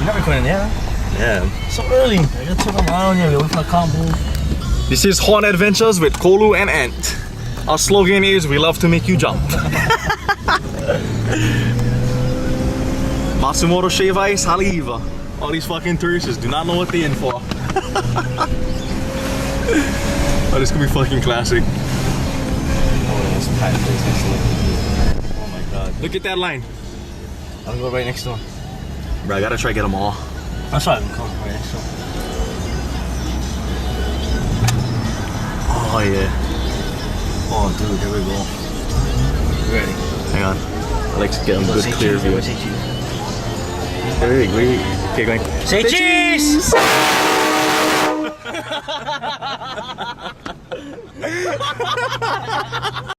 not recording there. Yeah. So early. I gotta take them around here. We're waiting for the combo. This is Horn Adventures with Kolu and Ant. Our slogan is, we love to make you jump. Matsumoto shave ice, Haliva. All these fucking tourists do not know what they're in for. Oh, this could be fucking classic. Oh, that's packed place next to it. Oh my god. Look at that line. I'm gonna go right next to him. Bro, I gotta try to get them all. That's why I'm coming right next to him. Oh yeah. Oh dude, here we go. You ready? Hang on. I like to get them good clear view. Say cheese. Wait. Okay, going. Say cheese!